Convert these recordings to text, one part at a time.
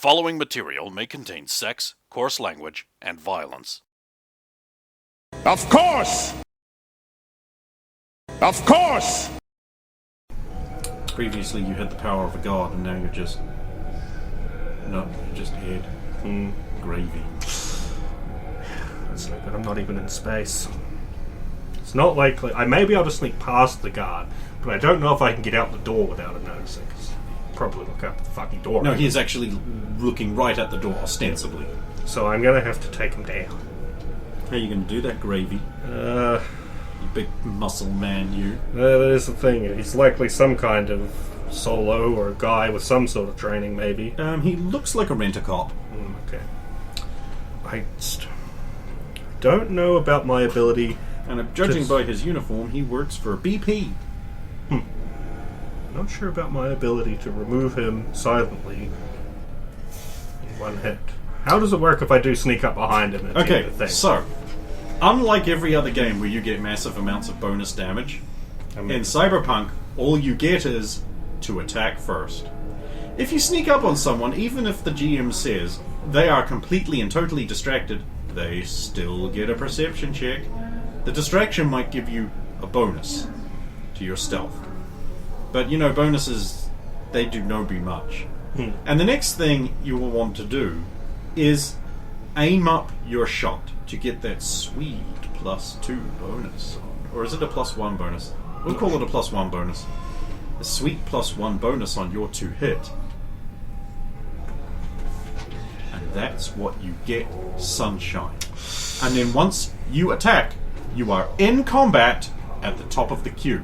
following material may contain sex, coarse language, and violence. Of course! Of course! Previously you had the power of a god, and now you're just... No, just head. Gravy. That's like, but I'm not even in space. It's not likely. I may be able to sneak past the guard, but I don't know if I can get out the door without him noticing, because he'd probably look up the fucking door. No, he is actually looking right at the door, ostensibly. So I'm going to have to take him down. How are you going to do that, Gravy? You big muscle man, you. That is the thing. He's likely some kind of solo or a guy with some sort of training, maybe. He looks like a rent-a-cop. Okay. I don't know about my ability. And judging by his uniform, he works for BP. Not sure about my ability to remove him silently in one hit. How does it work if I do sneak up behind him? Okay, so, unlike every other game where you get massive amounts of bonus damage, in Cyberpunk, all you get is to attack first. If you sneak up on someone, even if the GM says they are completely and totally distracted, they still get a perception check. The distraction might give you a bonus to your stealth. But, you know, bonuses, they do no be much. And the next thing you will want to do is aim up your shot to get that sweet +2 bonus. Or is it a +1 bonus? We'll call it a +1 bonus. A sweet +1 bonus on your 2 hit. And that's what you get, Sunshine. And then once you attack, you are in combat at the top of the queue.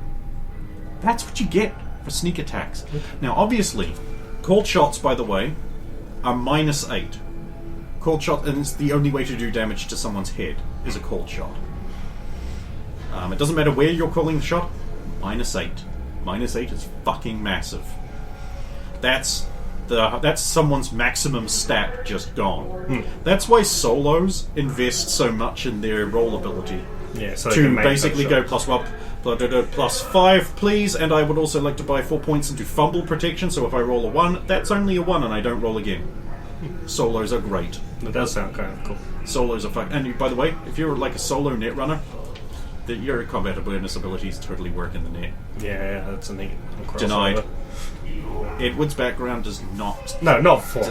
That's what you get for sneak attacks. Now, obviously, called shots, by the way, are -8. Called shot, and it's the only way to do damage to someone's head, is a called shot. It doesn't matter where you're calling the shot, -8. -8 is fucking massive. That's someone's maximum stat just gone. That's why solos invest so much in their roll ability. Yeah, so to basically go +5, please, and I would also like to buy 4 points into fumble protection, so if I roll a 1, that's only a 1 and I don't roll again. Solos are great. That does sound kind of cool. Solos are fun. And by the way, if you're like a solo netrunner, your combat awareness abilities totally work in the net. Yeah, that's a neat crossover. Denied. Edward's background does not. No, not for.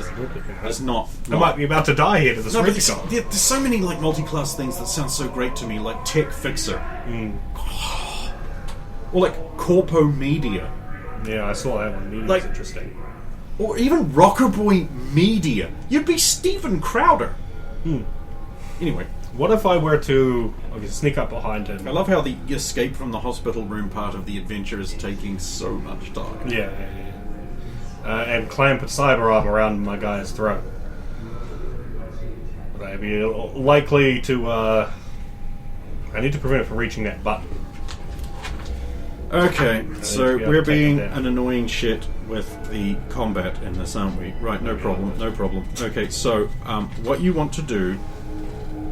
Does not. I might be about to die here to this there's so many like multi-class things that sound so great to me, like Tech Fixer. Or like Corpo Media. Yeah, I saw that one. Media's Like- interesting. Or even Rockerboy Media. You'd be Steven Crowder. Anyway. What if I were to sneak up behind him? I love how the escape from the hospital room part of the adventure is taking so much time. Yeah. And clamp a cyber arm around my guy's throat. Would I be likely to, I need to prevent it from reaching that button. Okay, so be able we're to take being him down. an annoying shit with the combat in this, aren't we? Right, no problem. Okay, so what you want to do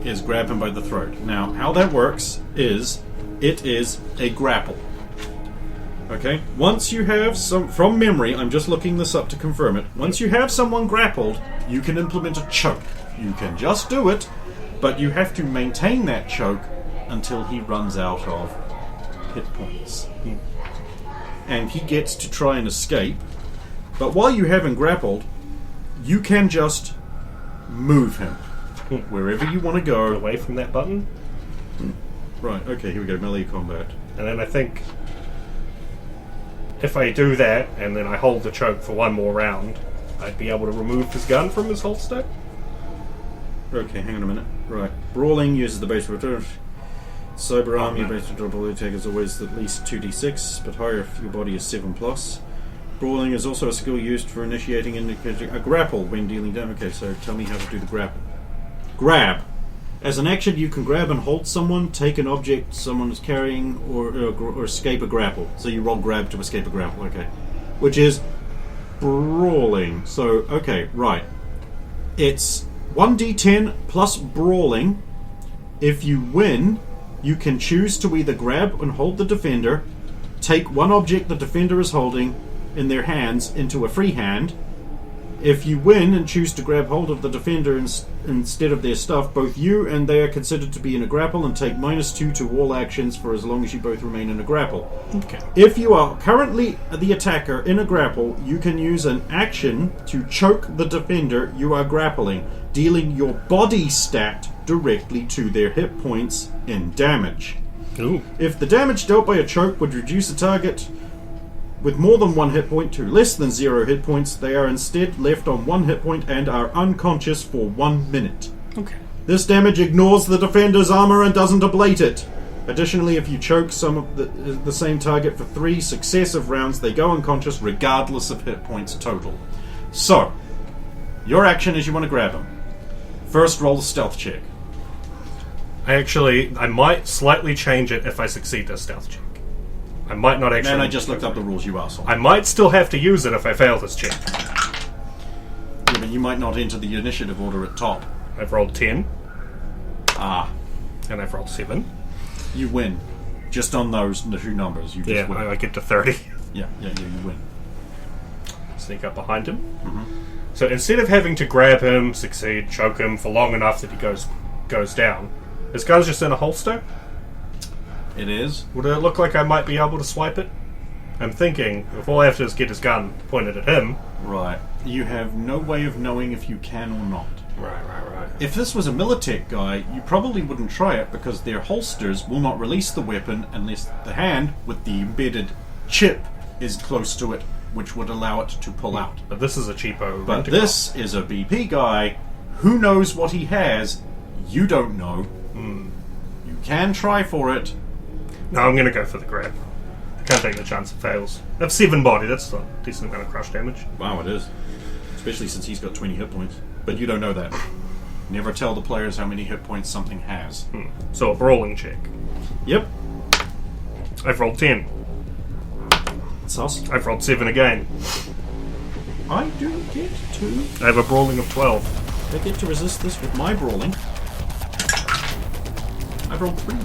is grab him by the throat. Now, how that works is, it is a grapple. Okay? Once you have from memory, I'm just looking this up to confirm it, once you have someone grappled, you can implement a choke. You can just do it, but you have to maintain that choke until he runs out of hit points. And he gets to try and escape, but while you have him grappled, you can just move him wherever you want to go. Away from that button? Right, okay, here we go, melee combat. And then I think if I do that, and then I hold the choke for one more round, I'd be able to remove his gun from his holster. Okay, hang on a minute. Right. Brawling uses the base return. Cyber arm, your base double attack is always at least 2d6, but higher if your body is 7+. Brawling is also a skill used for initiating a grapple when dealing damage. Okay, so tell me how to do the grapple. Grab. As an action, you can grab and hold someone, take an object someone is carrying, or escape a grapple. So you roll grab to escape a grapple, okay. Which is brawling. So, okay, right. It's 1d10 plus brawling. If you win, you can choose to either grab and hold the defender, take one object the defender is holding in their hands into a free hand, If you win and choose to grab hold of the defender instead of their stuff, both you and they are considered to be in a grapple and take -2 to all actions for as long as you both remain in a grapple. Okay. If you are currently the attacker in a grapple, you can use an action to choke the defender you are grappling, dealing your body stat directly to their hit points in damage. Ooh. If the damage dealt by a choke would reduce a target with more than 1 hit point to less than 0 hit points, they are instead left on 1 hit point and are unconscious for 1 minute. Okay. This damage ignores the defender's armor and doesn't ablate it. Additionally, if you choke some of the same target for 3 successive rounds, they go unconscious regardless of hit points total. So, your action is you want to grab him. First, roll a stealth check. I might slightly change it if I succeed this stealth check. I might not actually... Man, I just looked up the rules, you asshole. I might still have to use it if I fail this check. Yeah, but you might not enter the initiative order at top. I've rolled 10. Ah. And I've rolled 7. You win. Just on those 2 numbers. You just win. I get to 30. Yeah, you win. Sneak up behind him. Mm-hmm. So instead of having to grab him, succeed, choke him for long enough that he goes down, his gun's just in a holster. It is. Would it look like I might be able to swipe it? I'm thinking, if all I have to do is get his gun pointed at him... Right. You have no way of knowing if you can or not. Right. If this was a Militech guy, you probably wouldn't try it because their holsters will not release the weapon unless the hand with the embedded chip is close to it, which would allow it to pull out. But this is a cheapo... But this is a BP guy. Who knows what he has? You don't know. You can try for it. No, I'm going to go for the grab. I can't take the chance it fails. That's 7 body. That's a decent amount of crush damage. Wow, it is. Especially since he's got 20 hit points. But you don't know that. Never tell the players how many hit points something has. So a brawling check. Yep. I've rolled 10. Sus. I've rolled 7 again. I do get to... I have a brawling of 12. I get to resist this with my brawling. I've rolled 3.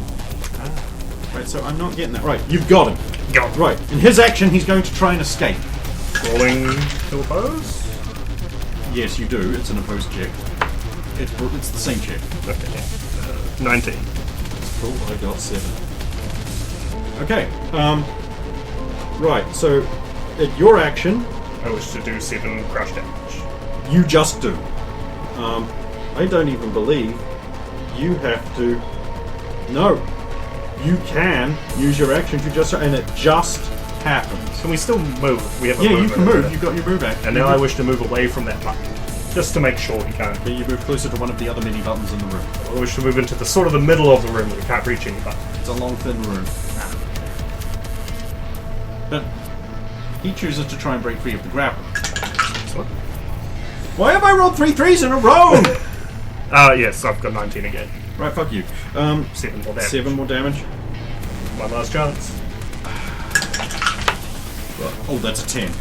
Right, so I'm not getting that. Right, you've got him. Got him. Right, in his action, he's going to try and escape. Brawling to oppose? Yes, you do. It's an opposed check. It's the same check. Okay. 19. Cool, I got 7. Okay, right, so at your action... I wish to do 7 crush damage. You just do. I don't even believe you have to... No. You can use your action to just... And it just happens. Can we still move? We have a Yeah, you movement can move. over You've got your move action. And now I wish to move away from that button. Just to make sure he can't. You move closer to one of the other mini buttons in the room. I wish to move into the sort of the middle of the room where we can't reach any button. It's a long, thin room. But he chooses to try and break free of the grapple. What? Why have I rolled 3 3s in a row? Yes, I've got 19 again. Right, fuck you. 7 more damage. 7 more damage. One last chance. Oh, that's a 10.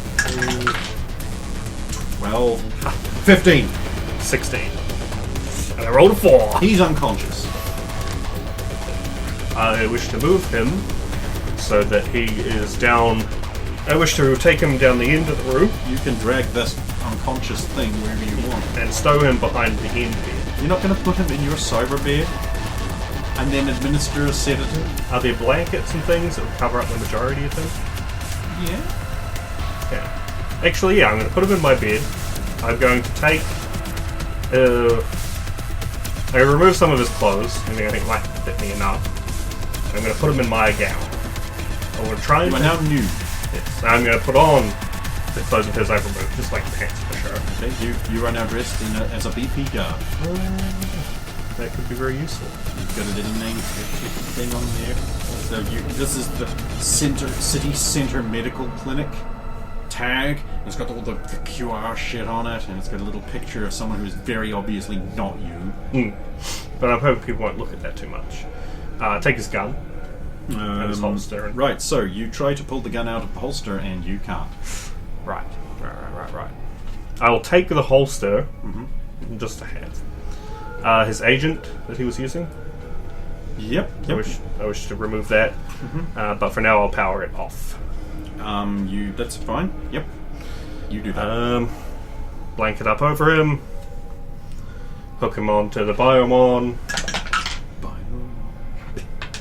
12. 15. 16. And I rolled a 4. He's unconscious. I wish to move him so that he is down. I wish to take him down the end of the room You can drag this unconscious thing wherever you want. and stow him behind the end bed. You're not going to put him in your cyber bed and then administer a sedative? Are there blankets and things that will cover up the majority of him? Yeah. Yeah. Actually, yeah, I'm going to put him in my bed. I'm going to take... I remove some of his clothes. I think it might fit me enough. I'm going to put him in my gown. I want to try and... You are now nude. Yes. I'm going to put on the clothes of his I've removed, just like the pants for sure. Okay, you are now dressed as a BP guard. That could be very useful. You've got a little name thing on there. So this is the city center medical clinic tag. It's got all the QR shit on it, and it's got a little picture of someone who's very obviously not you. But I'm hoping people won't look at that too much. Take his gun and his holster. And Right, so you try to pull the gun out of the holster, and you can't. Right. I will take the holster, just to have. His agent that he was using. Yep. I wish to remove that, but for now I'll power it off. That's fine. Yep. You do that. blanket up over him, hook him onto the biomon.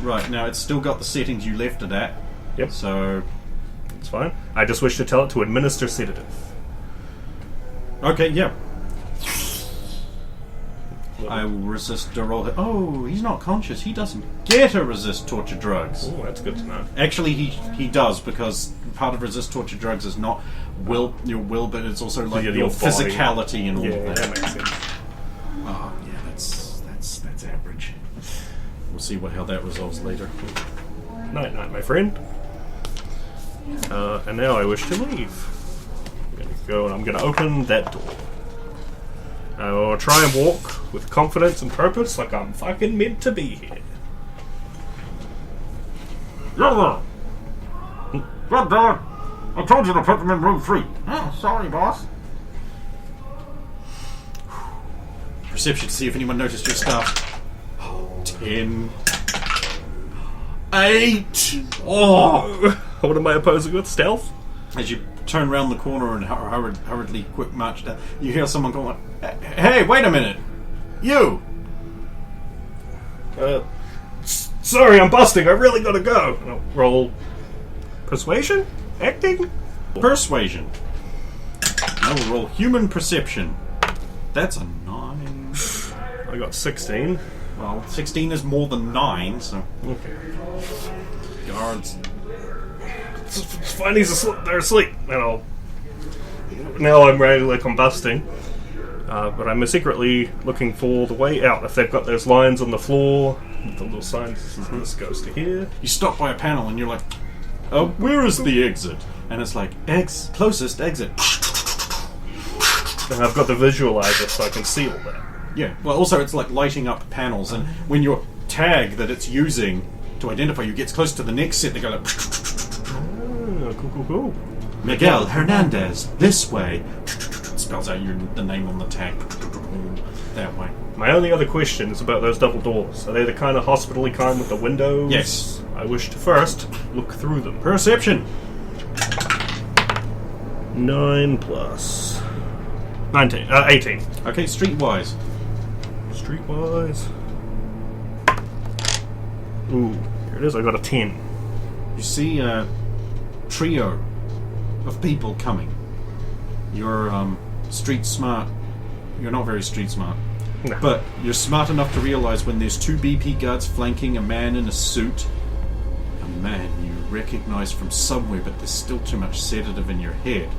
Right, now it's still got the settings you left it at. Yep. So, It's fine. I just wish to tell it to administer sedative. okay, yeah. I will resist a roll. Oh, he's not conscious. He doesn't get to resist torture drugs. Oh, that's good to know. Actually, he does, because part of resist torture drugs is not your will, but it's also like Your your body. physicality and all Yeah, of that that. makes sense. Oh, yeah, that's average. We'll see how that resolves later. Night, night, my friend. And now I wish to leave. I'm going to go and I'm going to open that door. I will try and walk with confidence and purpose like I'm fucking meant to be here. Yeah, God damn it. I told you to put them in room 3. Oh, sorry, boss. Perception to see if anyone noticed your stuff. 10. 8. Oh! What am I opposing with? Stealth? As you turn around the corner and hurriedly quick march down, you hear someone going, "Hey, wait a minute! You!" Sorry, I'm busting. I really gotta go. And I'll roll persuasion? Acting? Persuasion. I will roll human perception. That's a 9. I got 16. Well, 16 is more than 9, so Okay. guards. It's fine, he's asleep. They're asleep. And now I'm ready, like I'm busting. But I'm secretly looking for the way out. If they've got those lines on the floor, with the little signs, this goes to here. You stop by a panel and you're like, "Oh, where is the exit?" And it's like, closest exit. And I've got the visualizer so I can see all that. Yeah. Well, also it's like lighting up panels, and when your tag that it's using to identify you gets close to the next set, they go like, Cool. "Miguel Hernandez, this way." It spells out the name on the tag. That way. My only other question is about those double doors. Are they the kind of hospital-y kind with the windows? Yes. I wish to first look through them. Perception. 9 plus 19. 18. Okay, streetwise. Streetwise. Ooh, here it is. I got a 10. You see a trio of people coming. You're street smart. You're not very street smart. No. But you're smart enough to realize when there's 2 BP guards flanking a man in a suit, a man you recognize from somewhere, but there's still too much sedative in your head.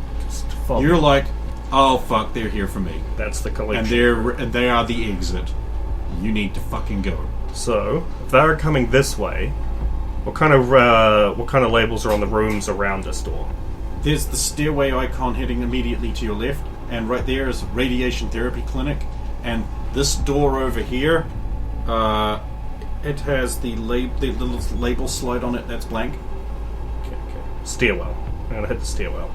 You're like, "Oh fuck, they're here for me," That's the collection. and they are the exit. You need to fucking go. So, if they're coming this way, what kind of labels are on the rooms around this door? There's the stairway icon heading immediately to your left, and right there is radiation therapy clinic. And this door over here, it has the little label slide on it that's blank. Okay. Stairwell. I'm gonna hit the stairwell.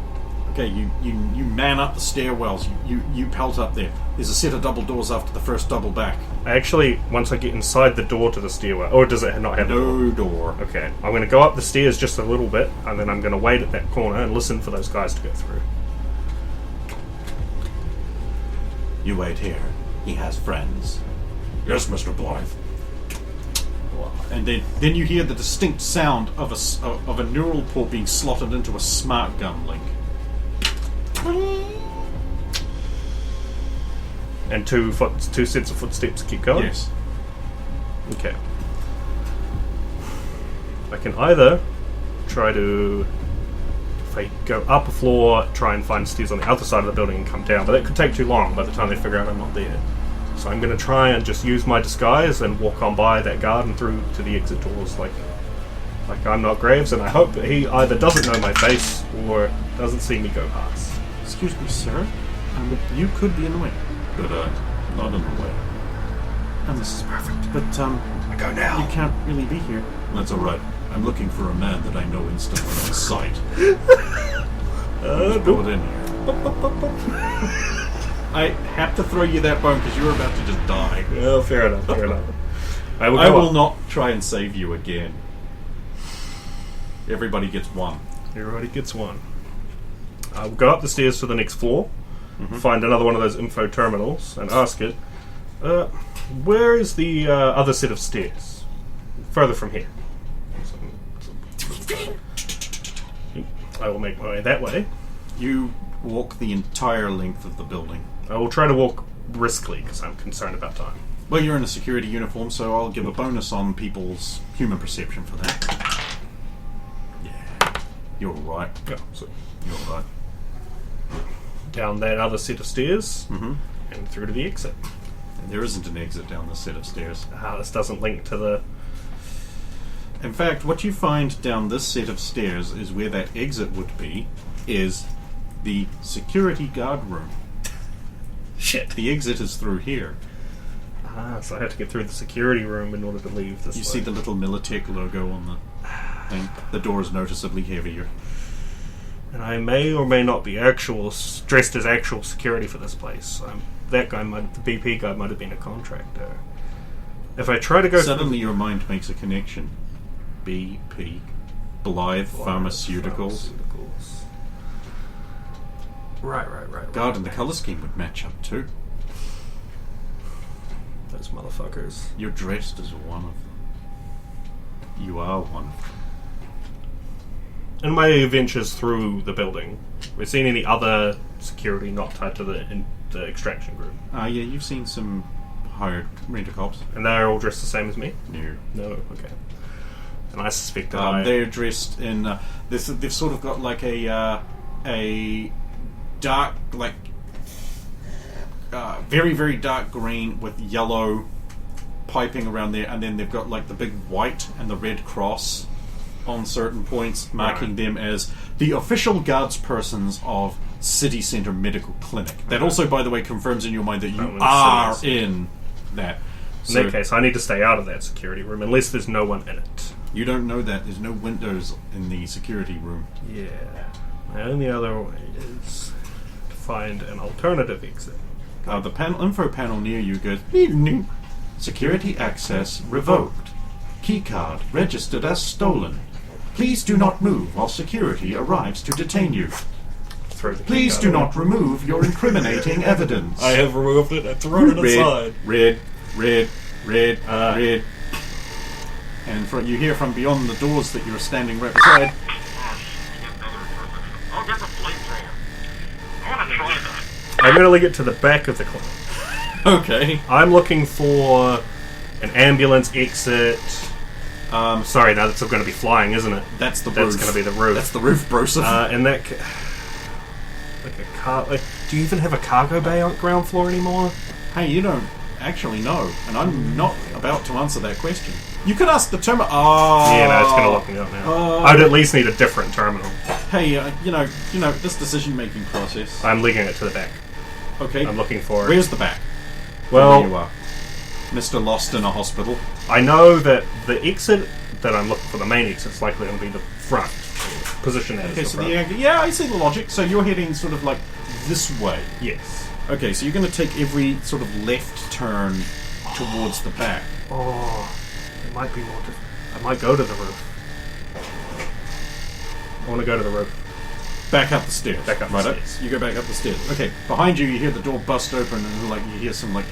Okay, you man up the stairwells. You pelt up there. There's a set of double doors after the first double back. Actually, once I get inside the door to the stairwell, or does it not have a door? No door. Okay, I'm going to go up the stairs just a little bit, and then I'm going to wait at that corner and listen for those guys to go through. You wait here. He has friends. Yes, Mr. Blythe. And then you hear the distinct sound of a neural port being slotted into a smart gun link. And two sets of footsteps keep going? Yes. Okay. I can either try to, if I go up a floor, try and find stairs on the other side of the building and come down, but that could take too long by the time they figure out I'm not there. So I'm going to try and just use my disguise and walk on by that guard and through to the exit doors like I'm not Graves, and I hope that he either doesn't know my face or doesn't see me go past. Excuse me, sir. You could be in the way. But, not in the way. This is perfect. But, I go now. you can't really be here. That's alright. I'm looking for a man that I know instantly on sight. Put it in here. I have to throw you that bone because you're about to just die. Well, fair enough. I I will up. not try and save you again. Everybody gets one. Everybody gets one. I'll go up the stairs to the next floor, find another one of those info terminals, and ask it, where is the other set of stairs? Further from here. I will make my way that way. You walk the entire length of the building. I will try to walk briskly, because I'm concerned about time. Well, you're in a security uniform, so I'll give a bonus on people's human perception for that. Yeah. You're right. Yeah, so You're right. down that other set of stairs, and through to the exit. There isn't an exit down this set of stairs. This doesn't link to the... In fact, what you find down this set of stairs is where that exit would be, is the security guard room. Shit. The exit is through here. So I have to get through the security room in order to leave this You way. see the little Militech logo on the thing. The door is noticeably heavier. And I may or may not be dressed as actual security for this place. That guy the BP guy might have been a contractor. If I try to go Suddenly your mind makes a connection. BP. Blythe Pharmaceuticals. Right. God, and the colour scheme would match up too. Those motherfuckers. You're dressed as one of them. You are one of them. In my ventures through the building, we've seen any other security not tied to the extraction group. Yeah, you've seen some hired rent-a-cops. And they're all dressed the same as me? No. No, okay. And I suspect that they're dressed in... they've sort of got like a dark, like... very, very dark green with yellow piping around there, and then they've got like the big white and the red cross on certain points, marking them as the official guardspersons of City Centre Medical Clinic. That also, by the way, confirms in your mind that you are in that. In that case, I need to stay out of that security room unless there's no one in it. You don't know that. There's no windows in the security room. Yeah. My only other way is to find an alternative exit. The info panel near you goes, security access revoked. Keycard registered as stolen. Please do not move while security arrives to detain you. Please do not remove your incriminating evidence. I have removed it and thrown it aside. Red. And you hear from beyond the doors that you're standing right beside. I'll get the flamethrower. I want to try that. I'm going to get to the back of the clinic. Okay. I'm looking for an ambulance exit. Sorry, now that's going to be flying, isn't it? That's the roof. That's going to be the roof. That's the roof, Broseph. And that... like a car... do you even have a cargo bay on ground floor anymore? Hey, you don't actually know, and I'm not about to answer that question. You could ask the terminal. Yeah, no, it's going to lock me up now. I'd at least need a different terminal. Hey, you know this decision-making process. I'm linking it to the back. Okay. I'm looking for... Where's the back? Well, There you are, Mr. Lost in a hospital. I know that the exit that I'm looking for, the main exit, is likely going to be the front. Position that as Okay, the so front. yeah, I see the logic. So you're heading sort of like this way. Yes. Okay, so you're going to take every sort of left turn towards the back. Oh, it might be more difficult. I might go to the roof. I want to go to the roof. Back up the stairs. Back up the stairs. You go back up the stairs. Okay, behind you hear the door bust open and like you hear some like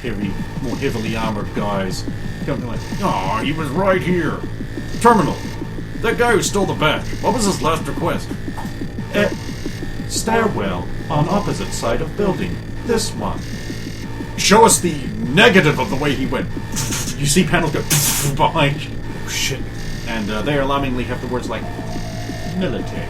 more heavily armored guys coming like, oh, he was right here. Terminal. That guy who stole the badge. What was his last request? Stairwell on opposite side of building. This one. Show us the negative of the way he went. You see panels go behind you. Oh, shit. And they alarmingly have the words like military.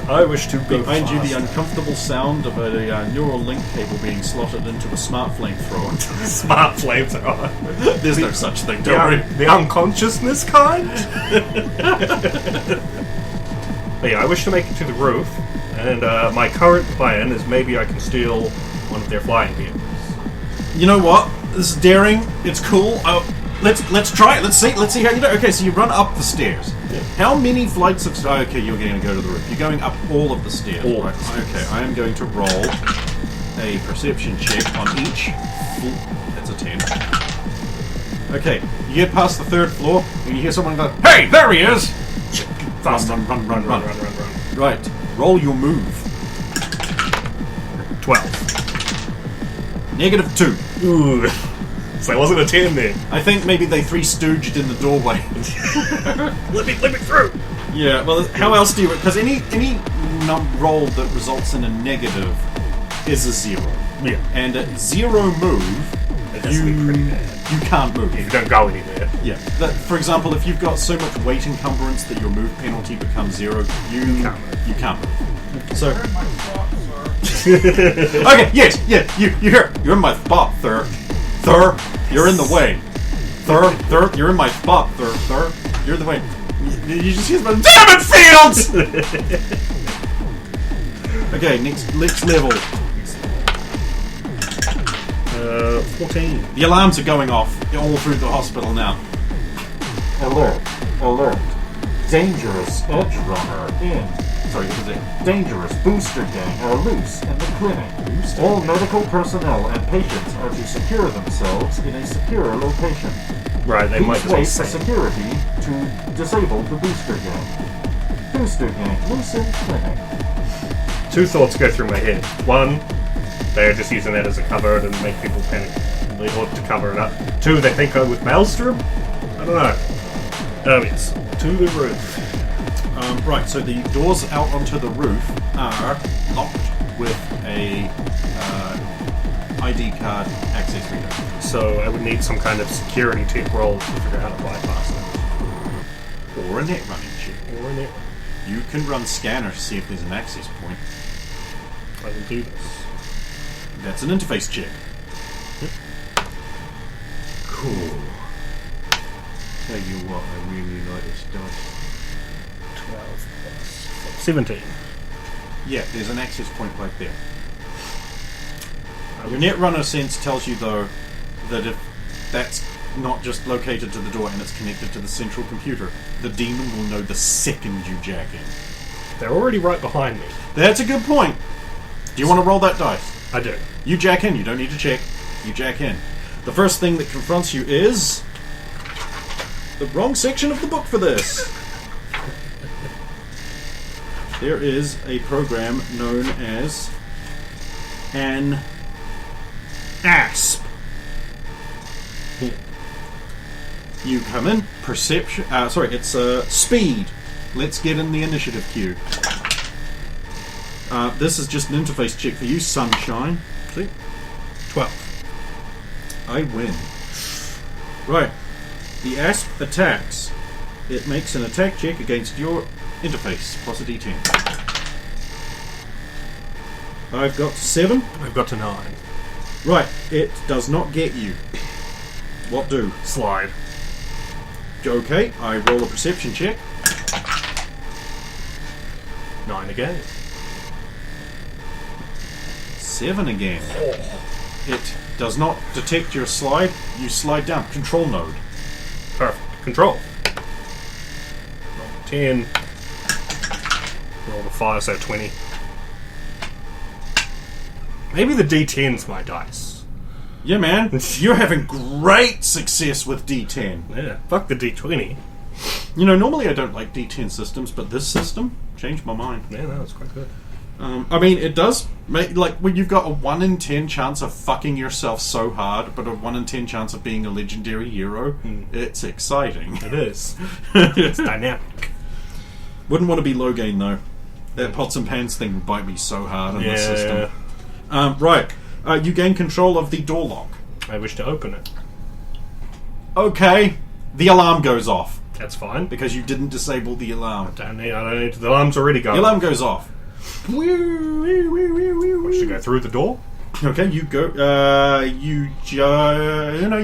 I wish to be Behind you, the faster. uncomfortable sound of a neural link cable being slotted into a smart flamethrower. Smart flamethrower. There's no such thing, don't worry. The unconsciousness kind? But yeah, I wish to make it to the roof, and my current plan is maybe I can steal one of their flying vehicles. You know what? This is daring. It's cool. Let's try it. Let's see how you do. Okay, so you run up the stairs. Yeah. How many flights of... Okay, you're going to go to the roof. You're going up all of the stairs. All right? of the stairs. Okay, I am going to roll a perception check on each... That's a 10. Okay, you get past the third floor, and you hear someone go, "Hey, there he is!" Faster. Run. Run. Right. Roll your move. 12. -2. Ooh. So there wasn't a 10 there. I think maybe they three stooged in the doorway. Let me through! Yeah, well, how else do you... Because any roll that results in a negative is a 0. Yeah. And at 0 move, That's pretty bad. you can't move. You don't go anywhere. Yeah. For example, if you've got so much weight encumbrance that your move penalty becomes 0, you can't move. So... Okay, yes, you're here. You're in my spot, Thur. Thur, you're in the way. Thur, you're in my spot, Thur. You're in the way. You just use my... Damn it, Fields! Okay, next level. 14. The alarms are going off all through the hospital now. Alert. Dangerous edge runner in. Sorry, what was it? Dangerous booster gang are loose in the clinic. All medical personnel and patients are to secure themselves in a secure location. Right, they might Please just wait for security to disable the booster gang. Booster gang loose in clinic. 2 thoughts go through my head. 1, they're just using that as a cover to make people panic. Or to cover it up. 2, they think I'm with Maelstrom? I don't know. Oh yes. To the roof. Right, so the doors out onto the roof are locked with a ID card access reader. So I would need some kind of security tech roll to figure out how to bypass it. Or a net running check. Or in it. You can run scanner to see if there's an access point. I will do this. That's an interface check. Cool. Tell you what, I really like this dice. 12 plus 17. Yeah, there's an access point right there. Your Netrunner sense tells you, though, that if that's not just located to the door and it's connected to the central computer, the demon will know the second you jack in. They're already right behind me. That's a good point. Do you want to roll that dice? I do. You jack in, you don't need to check. You jack in. The first thing that confronts you is... the wrong section of the book for this. There is a program known as an ASP. You come in, perception... it's speed. Let's get in the initiative queue. This is just an interface check for you, Sunshine. See? 12. I win. Right. The ASP attacks. It makes an attack check against your interface, plus a d10. I've got 7. I've got to 9. Right. It does not get you. What do? Slide. Okay, I roll a perception check. 9 again. 7 again. It does not detect your slide. You slide down. Control node. Perfect. Control. Roll 10. Roll a 5, so 20. Maybe the D10's my dice. Yeah, man. You're having great success with D10. Yeah. Fuck the D20. You know, normally I don't like D10 systems, but this system changed my mind. Yeah, no, it's quite good. I mean, it does make, like, when you've got a 1 in 10 chance of fucking yourself so hard, but a 1 in 10 chance of being a legendary hero, it's exciting. It is. It's dynamic. Wouldn't want to be low gain, though. That pots and pans thing would bite me so hard in this system. Right. You gain control of the door lock. I wish to open it. Okay. The alarm goes off. That's fine. Because you didn't disable the alarm. I don't need. The alarm's already going. The alarm goes off. Should go through the door? Okay, you go. You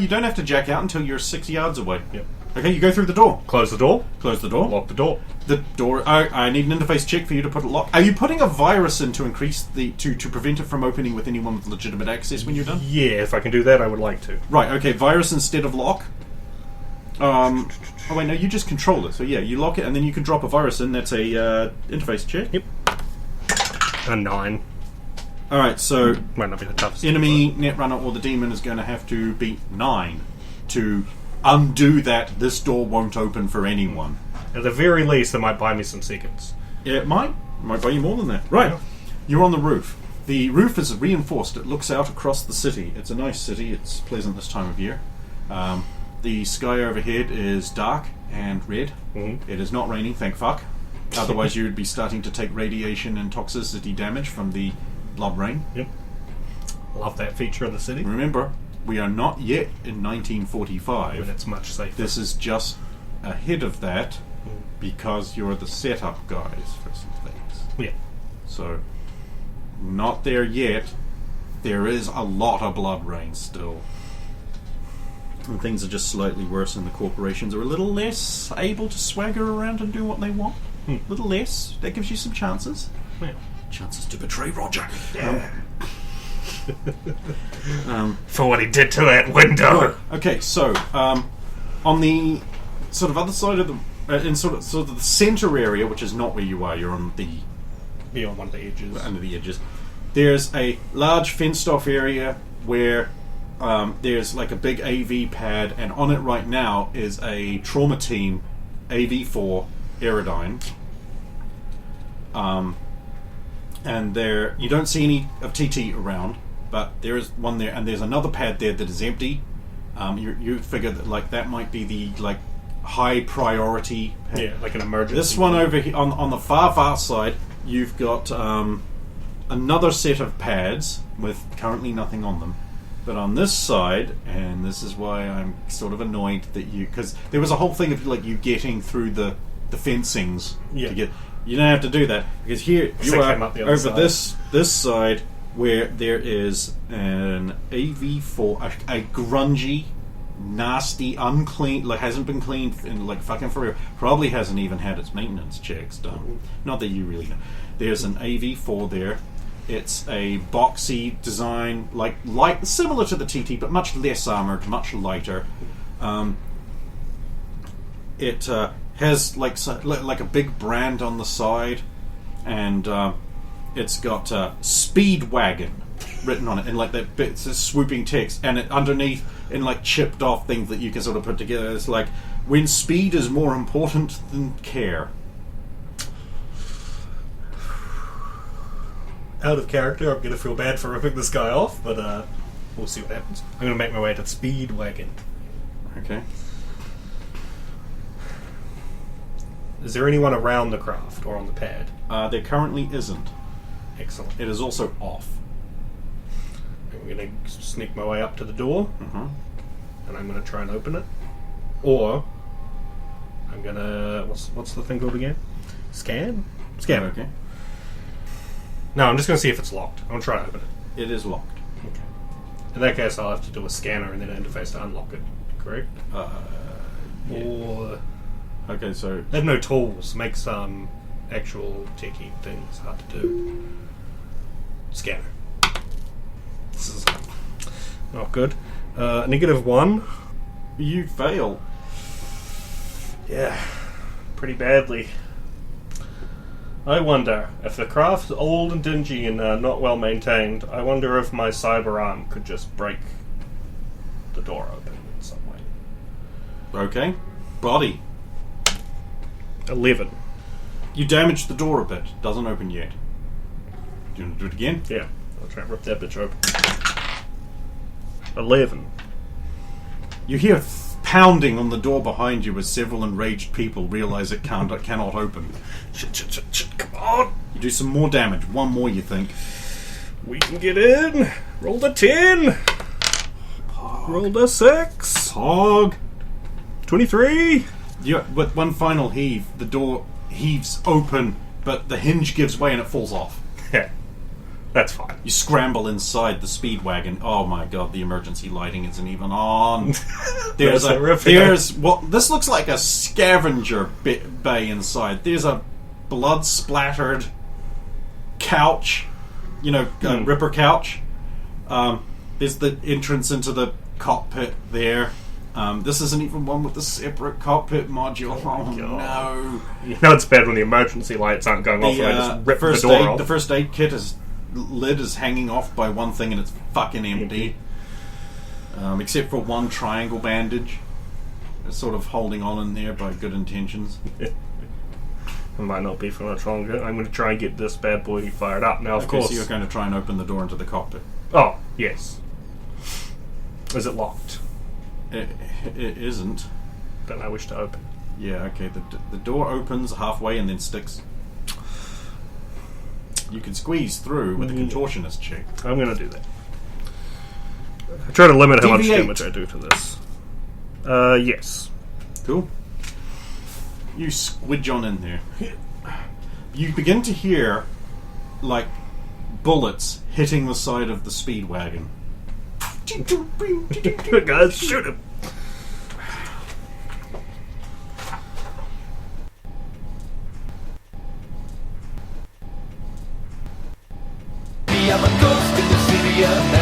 don't have to jack out until you're 6 yards away. Yep. Okay, you go through the door. Close the door. Close the door. Lock the door. The door. I need an interface check for you to put it lock. Are you putting a virus in to increase to prevent it from opening with anyone with legitimate access when you're done? Yeah, if I can do that, I would like to. Right. Okay. Virus instead of lock. Oh wait, no. You just control it. So yeah, you lock it and then you can drop a virus in. That's a interface check. Yep. A 9. All right. So Might not be the toughest. enemy, Netrunner, or the demon is going to have to beat 9 to undo that. This door won't open for anyone. At the very least, they might buy me some seconds. It might. Might buy you more than that. Right. Yeah. You're on the roof. The roof is reinforced. It looks out across the city. It's a nice city. It's pleasant this time of year. The sky overhead is dark and red. Mm-hmm. It is not raining, thank fuck. Otherwise you would be starting to take radiation and toxicity damage from the blood rain. Yep. Love that feature of the city. Remember, we are not yet in But 1945. it's much safer. This is just ahead of that because you're the setup guys for some things. Yeah. So, not there yet. There is a lot of blood rain still. And things are just slightly worse, and the corporations are a little less able to swagger around and do what they want. A little less. That gives you some chances. Yeah. Chances to betray Roger. For what he did to that window. Okay, so on the sort of other side of the, in sort of the center area, which is not where you are, you're on the Be on one of the edges. under the edges. There's a large fenced-off area where there's like a big AV pad, and on it right now is a trauma team AV4 Aerodyne. And there, you don't see any of TT around, but there is one there, and there's another pad there that is empty. You figure that like that might be the like high priority pad. Yeah, like an emergency. This one over here on the far side, you've got another set of pads with currently nothing on them. But on this side, and this is why I'm sort of annoyed that because there was a whole thing of like you getting through the fencings Yeah. to get. You don't have to do that because here you They are came up the other over side. this side where there is an AV4, a grungy, nasty, unclean, like hasn't been cleaned in like fucking forever. Probably hasn't even had its maintenance checks done. Not that you really know. There's an AV4 there. It's a boxy design, like similar to the TT, but much less armored, much lighter. It has like a big brand on the side, and it's got Speedwagon written on it in like that bits of swooping text, and it underneath in like chipped off things that you can sort of put together. It's like when speed is more important than care. Out of character, I'm going to feel bad for ripping this guy off, but we'll see what happens. I'm going to make my way to Speedwagon. Okay. Is there anyone around the craft or on the pad? There currently isn't. Excellent. It is also off. I'm going to sneak my way up to the door, Mm-hmm. and I'm going to try and open it. Or I'm going to... What's the thing called again? Scan? Scan. Okay. No, I'm just going to see if it's locked. I'm going to try and open it. It is locked. Okay. In that case, I'll have to do a scanner and then an interface to unlock it. Correct? Yeah. Or... Okay, so They have no tools. Make some actual techie things hard to do. Scanner. This is not good. -1. you fail. Yeah, pretty badly. I wonder if the craft's old and dingy and not well maintained. I wonder if my cyber arm could just break the door open in some way. Okay. Body. 11. You damaged the door a bit. Doesn't open yet. Do you want to do it again? Yeah, I'll try and rip that bitch open. 11. You hear pounding on the door behind you as several enraged people realize it cannot open. Shit, come on! You do some more damage. One more, you think. We can get in! Roll the 10! Roll the 6! Pog. 23! With one final heave, the door heaves open, but the hinge gives way and it falls off. Yeah, that's fine. You scramble inside the Speedwagon. Oh my god, the emergency lighting isn't even on. That's horrific. This looks like a scavenger bay inside. There's a blood splattered couch, ripper couch. There's the entrance into the cockpit there. This isn't even one with the separate cockpit module. Oh no! You know it's bad when the emergency lights aren't going off and I just rip the door off. The first aid kit lid is hanging off by one thing and it's fucking empty. Except for one triangle bandage. It's sort of holding on in there by good intentions. It might not be for much longer. I'm going to try and get this bad boy fired up. Now, of Okay, course... so you're going to try and open the door into the cockpit. Oh, yes. Is it locked? It isn't. Then I wish to open. Yeah, okay. The door opens halfway and then sticks. You can squeeze through with a contortionist check. I'm going to do that. I try to limit how much Deviate. damage I do to this. Yes. Cool. You squidge on in there. You begin to hear, like, bullets hitting the side of the speed wagon. Guys, shoot him. I'm a ghost in the city of